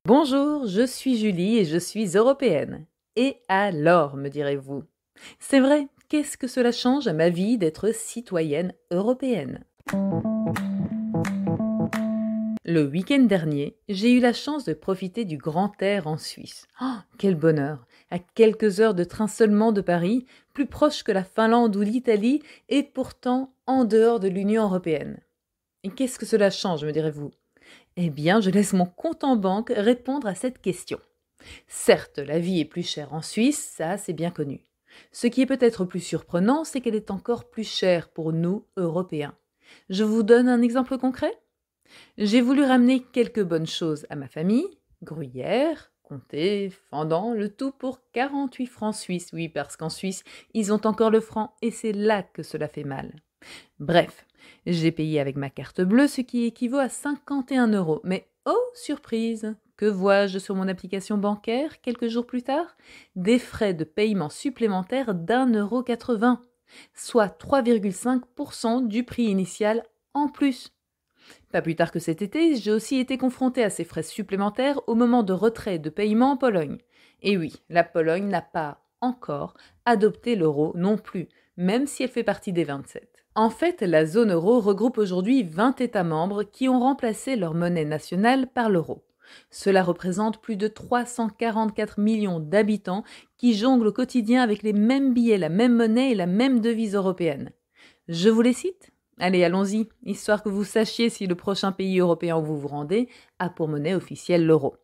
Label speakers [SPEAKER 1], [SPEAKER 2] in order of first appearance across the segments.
[SPEAKER 1] Bonjour, je suis Julie et je suis européenne. Et alors, me direz-vous? C'est vrai, qu'est-ce que cela change à ma vie d'être citoyenne européenne? Le week-end dernier, j'ai eu la chance de profiter du grand air en Suisse. Oh, quel bonheur! À quelques heures de train seulement de Paris, plus proche que la Finlande ou l'Italie, et pourtant en dehors de l'Union européenne. Et qu'est-ce que cela change, me direz-vous? Eh bien, je laisse mon compte en banque répondre à cette question. Certes, la vie est plus chère en Suisse, ça c'est bien connu. Ce qui est peut-être plus surprenant, c'est qu'elle est encore plus chère pour nous, Européens. Je vous donne un exemple concret. J'ai voulu ramener quelques bonnes choses à ma famille, gruyère, comté, fendant, le tout pour 48 francs suisses. Oui, parce qu'en Suisse, ils ont encore le franc et c'est là que cela fait mal. Bref, j'ai payé avec ma carte bleue, ce qui équivaut à 51 €. Mais oh, surprise! Que vois-je sur mon application bancaire quelques jours plus tard? Des frais de paiement supplémentaires d'1,80 €, soit 3,5% du prix initial en plus. Pas plus tard que cet été, j'ai aussi été confrontée à ces frais supplémentaires au moment de retrait de paiement en Pologne. Et oui, la Pologne n'a pas encore adopté l'euro non plus, même si elle fait partie des 27. En fait, la zone euro regroupe aujourd'hui 20 États membres qui ont remplacé leur monnaie nationale par l'euro. Cela représente plus de 344 millions d'habitants qui jonglent au quotidien avec les mêmes billets, la même monnaie et la même devise européenne. Je vous les cite? Allez, allons-y, histoire que vous sachiez si le prochain pays européen où vous vous rendez a pour monnaie officielle l'euro.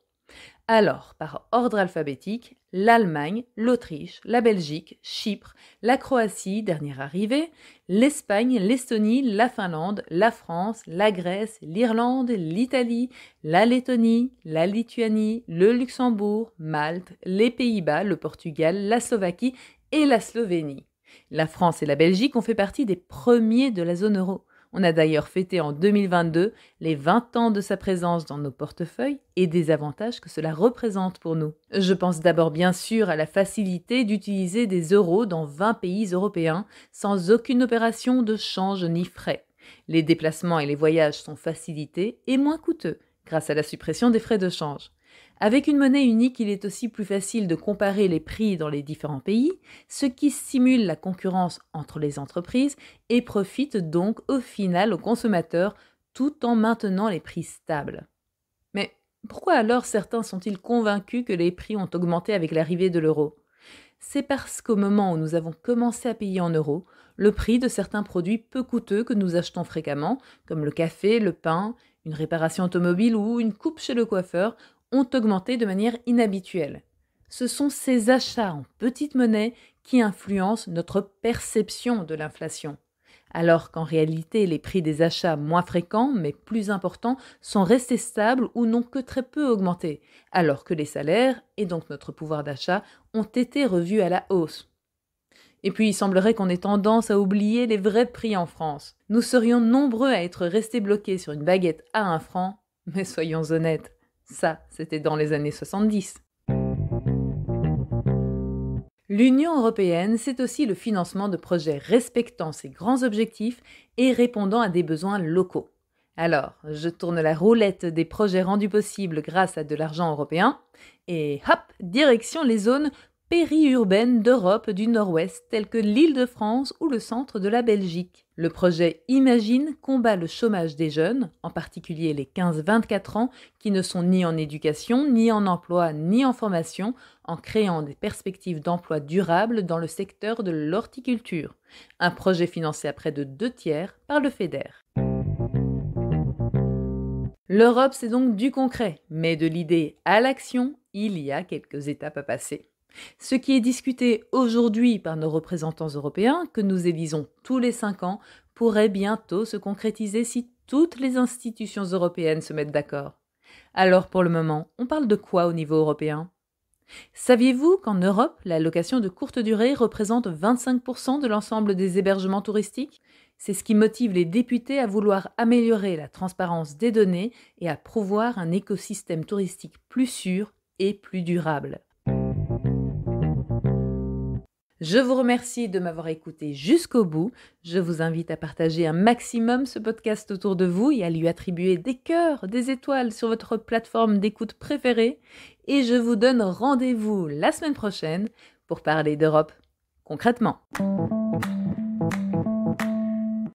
[SPEAKER 1] Alors, par ordre alphabétique, l'Allemagne, l'Autriche, la Belgique, Chypre, la Croatie, dernière arrivée, l'Espagne, l'Estonie, la Finlande, la France, la Grèce, l'Irlande, l'Italie, la Lettonie, la Lituanie, le Luxembourg, Malte, les Pays-Bas, le Portugal, la Slovaquie et la Slovénie. La France et la Belgique ont fait partie des premiers de la zone euro. On a d'ailleurs fêté en 2022 les 20 ans de sa présence dans nos portefeuilles et des avantages que cela représente pour nous. Je pense d'abord bien sûr à la facilité d'utiliser des euros dans 20 pays européens sans aucune opération de change ni frais. Les déplacements et les voyages sont facilités et moins coûteux grâce à la suppression des frais de change. Avec une monnaie unique, il est aussi plus facile de comparer les prix dans les différents pays, ce qui stimule la concurrence entre les entreprises et profite donc au final aux consommateurs tout en maintenant les prix stables. Mais pourquoi alors certains sont-ils convaincus que les prix ont augmenté avec l'arrivée de l'euro? C'est parce qu'au moment où nous avons commencé à payer en euros, le prix de certains produits peu coûteux que nous achetons fréquemment, comme le café, le pain, une réparation automobile ou une coupe chez le coiffeur, ont augmenté de manière inhabituelle. Ce sont ces achats en petite monnaie qui influencent notre perception de l'inflation, alors qu'en réalité les prix des achats moins fréquents mais plus importants sont restés stables ou n'ont que très peu augmenté, alors que les salaires, et donc notre pouvoir d'achat, ont été revus à la hausse. Et puis il semblerait qu'on ait tendance à oublier les vrais prix en France. Nous serions nombreux à être restés bloqués sur une baguette à 1 franc, mais soyons honnêtes, ça, c'était dans les années 70. L'Union européenne, c'est aussi le financement de projets respectant ses grands objectifs et répondant à des besoins locaux. Alors, je tourne la roulette des projets rendus possibles grâce à de l'argent européen, et hop, direction les zones périurbaines d'Europe du Nord-Ouest, telles que l'Île-de-France ou le centre de la Belgique. Le projet Imagine combat le chômage des jeunes, en particulier les 15-24 ans, qui ne sont ni en éducation, ni en emploi, ni en formation, en créant des perspectives d'emploi durables dans le secteur de l'horticulture. Un projet financé à près de 2/3 par le FEDER. L'Europe, c'est donc du concret, mais de l'idée à l'action, il y a quelques étapes à passer. Ce qui est discuté aujourd'hui par nos représentants européens, que nous élisons tous les 5 ans, pourrait bientôt se concrétiser si toutes les institutions européennes se mettent d'accord. Alors pour le moment, on parle de quoi au niveau européen? Saviez-vous qu'en Europe, la location de courte durée représente 25% de l'ensemble des hébergements touristiques? C'est ce qui motive les députés à vouloir améliorer la transparence des données et à promouvoir un écosystème touristique plus sûr et plus durable. Je vous remercie de m'avoir écouté jusqu'au bout. Je vous invite à partager un maximum ce podcast autour de vous et à lui attribuer des cœurs, des étoiles sur votre plateforme d'écoute préférée. Et je vous donne rendez-vous la semaine prochaine pour parler d'Europe concrètement.